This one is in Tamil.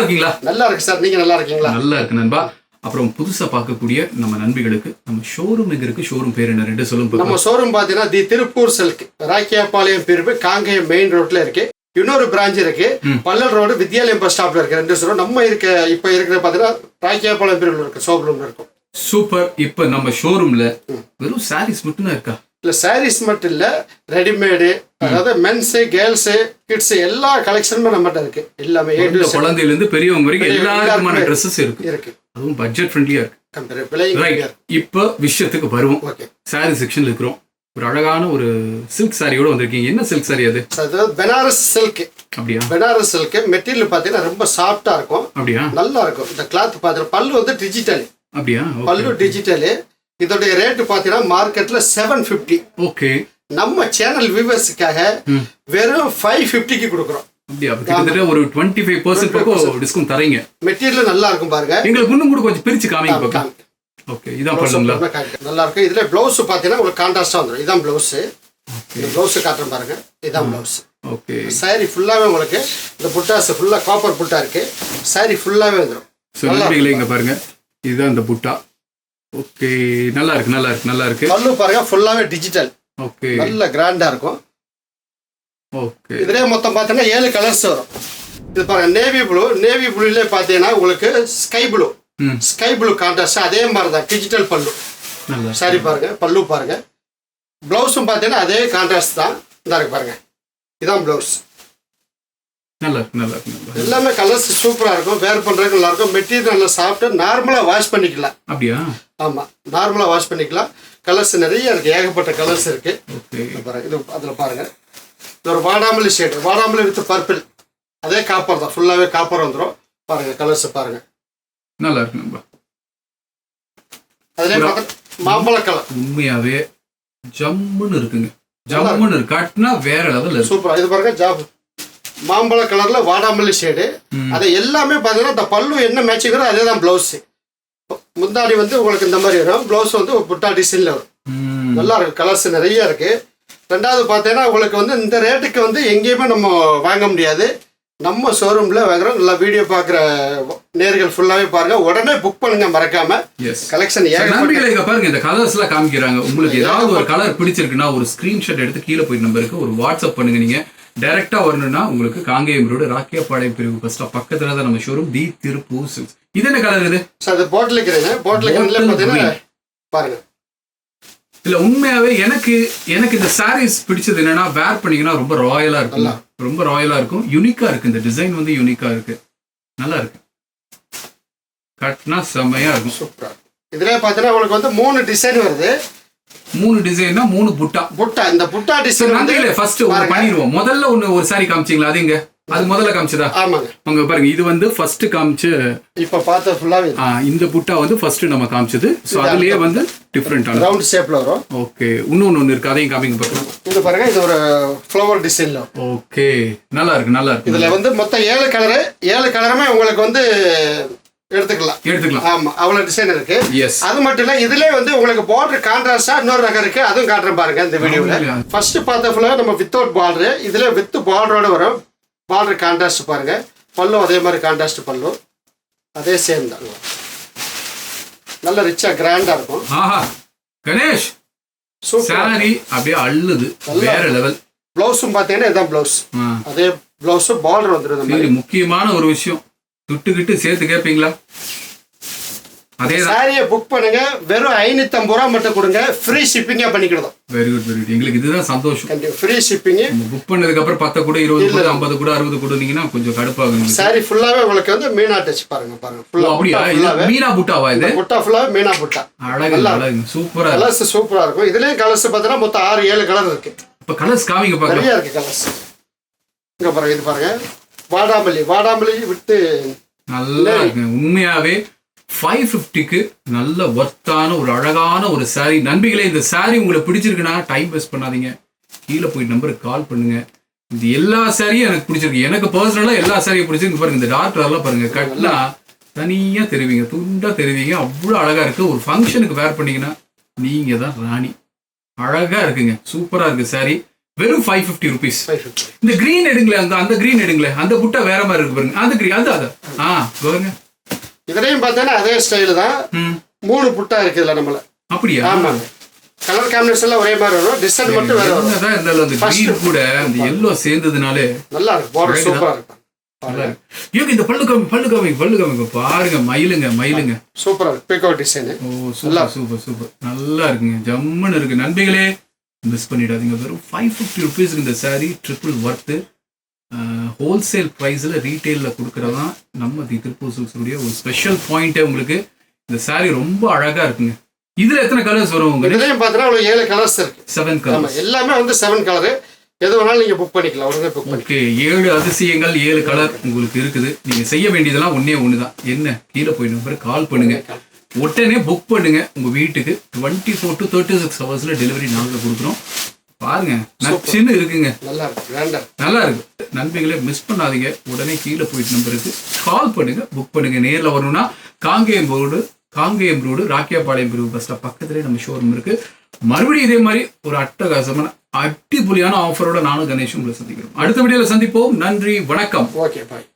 இருக்கீங்களா? நல்லா இருக்கு சார். நீங்க நல்லா இருக்கீங்களா? நல்லா இருக்கு நண்பா. அப்புறம் புதுசா பார்க்கக்கூடிய நம்ம நண்பிகளுக்கு நம்ம ஷோரூம் எங்க இருக்கு, ஷோரூம் பேர் என்ன, ரெண்டு சொல்லுங்க. நம்ம ஷோரூம் பாத்தீங்கன்னா தி திருப்பூர் சில்க், ராக்கியாபாளையம் பிரிவு, காங்கேயம் மெயின் ரோட்ல இருக்கு. இன்னொரு பிரான்ச் இருக்கு பல்லல் ரோடு வித்யாலயம் பஸ் ஸ்டாப்ல இருக்கு. ரெண்டு ஷோரூம் நம்ம இப்ப இருக்கிற பாத்தீங்கன்னா ராக்கியாபாளையம் பிரிவுல இருக்கு, ஷோரூம்ல இருக்கும். சூப்பர். இப்ப நம்ம ஷோரூம்ல வெறும் சாரீஸ் மட்டும் தான் இருக்கா? இல்ல, சாரீஸ் மட்டும் இல்ல, ரெடிமேடு, அதாவது மென்ஸ், கேர்ள்ஸ், கிட்ஸ் எல்லா கலெக்ஷனுமே நம்மகிட்ட இருக்கு. எல்லாமே குழந்தையில இருந்து பெரியவங்க வரைக்கும் எல்லா விதமான ட்ரெஸ்ஸஸ் இருக்கு. அதுவும் பட்ஜெட் ஃப்ரெண்ட்லியா இருக்கு. இப்ப விஷயத்துக்கு வருவோம். சாரி செக்ஷன்ல இருக்கிறோம். ஒரு அழகான ஒரு சில்க் சாரியோட வந்திருக்கீங்க. என்ன சில்க் சாரி அது? பனாரஸ் சில்க். அப்படியா? பனாரஸ் சில்க் மெட்டீரியல் பாத்தீங்கன்னா ரொம்ப சாஃப்டா இருக்கும். அப்படியா? நல்லா இருக்கும். இந்த கிளாத் பாத்தீங்கன்னா பல்லு வந்து டிஜிட்டல். அப்படியா? பல்லு டிஜிட்டல். இதோடைய ரேட் பாத்தீங்கன்னா மார்க்கெட்ல 750. ஓகே. நம்ம சேனல் வியூவர்ஸ்க்காக வெறும் 550க்கு கொடுக்குறோம். அப்படியா? கிட்டத்தட்ட ஒரு 25% பக்கம் டிஸ்கவுண்ட் தரீங்க. மெட்டீரியல் நல்லா இருக்கும் பாருங்க. எங்களுக்கு இன்னும் கூட கொஞ்சம் பிரிச்சு காமிங்க பாக்க. ஓகே, இதான் பண்ணுங்களா? நல்லா இருக்கு. இதுல ப்ளவுஸ் பாத்தீங்கன்னா உங்களுக்கு கான்ட்ராஸ்டா வந்துரும். இதான் ப்ளவுஸ். இந்த ப்ளவுஸ் காட்டுறேன் பாருங்க. இதான் ப்ளவுஸ். ஓகே. சாரி ஃபுல்லாவே உங்களுக்கு இந்த புட்டாஸ் ஃபுல்லா காப்பர் புட்டா இருக்கு. சாரி ஃபுல்லாவே வந்துரும். சொல்லுங்க, இங்க பாருங்க. இதுதான் இந்த புட்டா. ஓகே, நல்லா இருக்கு, நல்லா இருக்கு, நல்லா இருக்கு. பல்லு பாருங்க ஃபுல்லாவே டிஜிட்டல். ஓகே, நல்ல கிராண்டா இருக்கும். ஓகே. இதுலயே மொத்தம் பாத்தீங்கன்னா 7 கலர்ஸ் வரும். இது பாருங்க நேவி ப்ளூ. நேவி ப்ளூல பாத்தீங்கன்னா உங்களுக்கு sky blue. Sky blue contrast அதே மாதிரி தான் டிஜிட்டல் பல்லு. சாரி பாருங்க, பல்லு பாருங்க. பிளவுஸும் பாத்தீங்கன்னா அதே கான்ட்ராஸ்ட் தான். இந்த இருக்கு பாருங்க. இதான் பிளவுஸ். நல்லா இருக்கு, நல்லா இருக்கு. எல்லாமே கலர்ஸ் சூப்பரா இருக்கும். வேர் பண்றதுக்கு நல்லா இருக்கும். மெட்டீரியல் நல்லா சாஃப்ட். நார்மலா வாஷ் பண்ணிக்கலாம். அப்படியா? ஆமா, நார்மலா வாஷ் பண்ணிக்கலாம். கலர்ஸ் நிறைய இருக்கு. ஏகப்பட்ட கலர்ஸ் இருக்கு. இது அதுல பாருங்க. இது ஒரு வாடாமல்லி ஷேட். வாடாமல்லி வித் பர்பிள். அதே காப்பர் தான். ஃபுல்லாவே காப்பர் வந்துடும். பாருங்க கலர்ஸ் பாருங்க. நல்லா இருக்கு நண்பா. அதுல மாம்பழ கலர் உண்மையாவே ஜம்முன்னு இருக்குங்க. ஜம்முன்னு இருக்கு. காட்டுனா வேற லெவல்ல சூப்பரா. இது பாருங்க ஜாப் மாம்பழ கலர்ல வாடாமல்லி ஷேடு. அது எல்லாமே பாத்தீங்கன்னா இந்த பல்லு என்ன மேட்சிங்கிறோ அதே தான் பிளவுஸ். முந்தாடி வந்து உங்களுக்கு இந்த மாதிரி வரும். பிளவுஸ் வந்து புட்டா டிசைன்ல வரும். நல்லா இருக்கு. கலர்ஸ் நிறைய இருக்கு. ரெண்டாவது பார்த்தீங்கன்னா உங்களுக்கு வந்து இந்த ரேட்டுக்கு வந்து எங்கேயுமே நம்ம வாங்க முடியாது. நம்ம ஷோரூம்ல வாங்குறோம். நல்லா வீடியோ பார்க்குற நேர்கள் ஃபுல்லாவே பாருங்க. உடனே புக் பண்ணுங்க மறக்காம. கலெக்ஷன் நம்பிக்கை பாருங்க. இந்த கலர்ஸ் எல்லாம் காமிக்கிறாங்க. உங்களுக்கு ஏதாவது ஒரு கலர் பிடிச்சிருக்குன்னா ஒரு ஸ்கிரீன்ஷாட் எடுத்து கீழே போய் நம்பருக்கு ஒரு வாட்ஸ்அப் பண்ணுங்க. நீங்க டைரக்டா வரணும்னா உங்களுக்கு காங்கேயம் ரோடு ராக்கியாபாளையம் பிரிவு பஸ் ஸ்டாப் பக்கத்துல தான் நம்ம ஷோரூம் தி திருப்பூர் சில்க்ஸ். இது என்ன கலர் இது? அது பாட்டில் கிரீன். பாட்டில் கிரீன்ல பாத்தீங்கன்னா பாருங்க. இல்ல உண்மையாவே எனக்கு இந்த சாரீஸ் பிடிச்சது என்னன்னா வேர் பண்ணீங்கன்னா ரொம்ப ராயலா இருக்கும். ரொம்ப ராயலா இருக்கும். யூனிக்கா இருக்கு. இந்த டிசைன் வந்து யூனிக்கா இருக்கு. நல்லா இருக்கு. கட்னா செமையா இருக்கும். சூப்பரா. இதுல பாத்தீங்கன்னா உங்களுக்கு வந்து 3 டிசைன் வருது. 3 டிசைன்னா 3 புட்டா. இந்த புட்டா டிசைன் வந்து ஃபர்ஸ்ட் பண்ணிடுவோம். முதல்ல ஒரு சாரி காமிச்சீங்களா? அது எங்க? அது முதல்ல காமிச்சதா? ஆமாங்க. அங்க பாருங்க. இது வந்து ஃபர்ஸ்ட் காமிச்சு இப்ப பார்த்த ஃபுல்லாவே இந்த புட்டா வந்து ஃபர்ஸ்ட் நம்ம காமிச்சது. சோ அதுலயே வந்து டிஃபரண்டான ரவுண்ட் ஷேப்ல வரும். ஓகே. இன்னொன்னு இருக்கு. அதையும் காமிங்க பாருங்க. இது பாருங்க. இது ஒரு ஃப்ளவர் டிசைன்ல. ஓகே, நல்லா இருக்கு, நல்லா இருக்கு. இதுல வந்து மொத்தம் 7 கலரு. 7 கலருமே உங்களுக்கு வந்து எடுத்துக்கலாம். ஆமா, அவ்வளவு டிசைன் இருக்கு. அது மட்டும் இல்ல, இதுல வந்து உங்களுக்கு பார்டர் கான்ட்ராஸ்டா இன்னொரு ரகம் இருக்கு. அதுவும் காட்டுறேன் பாருங்க இந்த வீடியோல. ஃபர்ஸ்ட் பார்த்த ஃபுல்லா நம்ம வித்தவுட் பார்டர். இதுல வித் பார்டரோட வரும். பார்டர் கான்ட்ராஸ்ட் பாருங்க. பல்லு அதே மாதிரி கான்ட்ராஸ்ட் பல்லு. அதே சேம் தான். நல்ல ரிச்சா கிராண்டா இருக்கும். ஆஹா கணேஷ், சாரி அப்படியே அள்ளுது. வேற லெவல். பிளவுஸும் பாத்தீங்கன்னா இதான் பிளவுஸ். அதே பிளவுஸ் பார்டர் வந்துருது. முக்கியமான ஒரு விஷயம், துட்டுக்கிட்டு சேர்த்து கேட்பீங்களா? அதே சாரியை புக் பண்ணுங்க. வெறும் 550 ரூபா மட்டும் கொடுங்க. ஃப்ரீ ஷிப்பிங்கா பண்ணிக்கிடுதோம். Very good, very good. எங்களுக்கு இதுதான் சந்தோஷம். Free shipping. புக் பண்ணதுக்கு அப்புறம் 10 கூட 20 கூட 50 கூட 60 கொடுத்தீங்கன்னா கொஞ்சம் கடுப்பாகும். சாரி ஃபுல்லாவே உங்களுக்கு வந்து மீனா டச் பாருங்க. பாருங்க அப்படியா? மீனா புட்டாவா? இது புட்டா ஃபுல்லாவே மீனா புட்டா. அழகு, சூப்பரா. கலர்ஸ் சூப்பரா இருக்கும். இதுலயும் கலர்ஸ் பார்த்தீங்கன்னா மொத்தம் 6-7 கலர் இருக்கு. இப்ப கலர்ஸ் காமிங்க பாருங்க. நிறைய இருக்கு கலர்ஸ். இங்க பாருங்க. இது பாருங்க வாடாமல்லி விட்டு நல்லா இருக்கு. உண்மையாவே 550க்கு நல்ல ஒர்த்தான ஒரு அழகான ஒரு சாரி. நண்பிகளே, இந்த சாரி உங்களுக்கு பிடிச்சிருக்குன்னா டைம் வேஸ்ட் பண்ணாதீங்க. கீழே போய் நம்பருக்கு கால் பண்ணுங்க. இது எல்லா சாரியும் எனக்கு பிடிச்சிருக்கு. எனக்கு பர்சனலா எல்லா சாரியும் பிடிச்சிருக்கு. பாருங்க, இந்த டார்க் கலர்லாம் பாருங்க. கட்லா தனியா தெரிவிங்க, துண்டா தெரிவிங்க. அவ்வளவு அழகா இருக்கு. ஒரு ஃபங்க்ஷனுக்கு வேர் பண்ணீங்கன்னா நீங்க தான் ராணி. அழகா இருக்குங்க. சூப்பரா இருக்கு சாரி. வெறும் 550 ருபீஸ். 550. இந்த கிரீன் எடுங்களேன், அந்த கிரீன் எடுங்களேன், அந்த புட்டா வேற மாதிரி இருக்கு பாருங்க. அந்த கிரீன் அது பாருங்க. இதுலயும் பார்த்தீங்கன்னா அதே ஸ்டைல் தான். 3 புட்டா இருக்கு இதுல நம்மள. அப்படியா? ஆமாங்க. கலர் காம்பினேஷன் எல்லாம் ஒரே மாதிரி வரும், டிசைன் மட்டும் வேற வரும். என்னதான் இருந்தாலும் அந்த கிரீன் கூட அந்த எல்லோ சேர்ந்ததுனாலே நல்லா இருக்கு. பார்டர் சூப்பரா இருக்கு. நல்லா இருக்கு. இந்த பல்லு காமிங்க பாருங்க. மயிலுங்க சூப்பரா இருக்கு. Peacock design. ஓ சூப்பர் நல்லா இருக்குங்க. ஜம்முன்னு இருக்கு. நண்பிகளே மிஸ் பண்ணிடாதீங்க. வெறும் 550 ருபீஸ்க்கு இந்த சாரி ட்ரிபிள் ஒர்த்து. ஹோல்சேல் ப்ரைஸில் ரீட்டெயிலில் கொடுக்குறதான் நம்ம தி திருப்பூர் சில்க்ஸுடைய ஒரு ஸ்பெஷல் பாயிண்ட்டே. உங்களுக்கு இந்த சாரி ரொம்ப அழகாக இருக்குங்க. இதில் எத்தனை கலர்ஸ் வரும் உங்களுக்கு? இதுலையும் பார்த்தீங்கன்னா 7 கலர்ஸ் இருக்கு. 7 கலர்ஸ். எல்லாமே வந்து 7 கலரு. எது வேணாலும் நீங்கள் புக் பண்ணிக்கலாம். உடனே புக் பண்ணி. ஓகே, 7 அதிசயங்கள் 7 கலர் உங்களுக்கு இருக்குது. நீங்கள் செய்ய வேண்டியதெல்லாம் ஒன்று தான். என்ன, கீழே போய் நம்பர் கால் பண்ணுங்க, உடனே புக் பண்ணுங்க. உங்கள் வீட்டுக்கு 24 to 36 ஹவர்ஸில் டெலிவரி நாங்கள் கொடுக்குறோம். பாருங்க, நச்சுன்னு இருக்குங்க. நல்லா இருக்கு. நண்பர்களே மிஸ் பண்ணாதீங்க. உடனே கீழே போயிட்டு நம்பருக்கு கால் பண்ணுங்க, புக் பண்ணுங்க. நேரில் வரணும்னா காங்கேயம் ரோடு ராக்கியாபாளையம் பிரிவு பஸ் ஸ்டாப் பக்கத்துலேயே நம்ம ஷோரூம் இருக்கு. மறுபடியும் இதே மாதிரி ஒரு அட்டகாசமான அடிப்பொலியான ஆஃபரோட நானும் கணேஷும் உங்களை சந்திக்கிறோம். அடுத்த வீடியோவில் சந்திப்போம். நன்றி, வணக்கம். ஓகே, பாய்.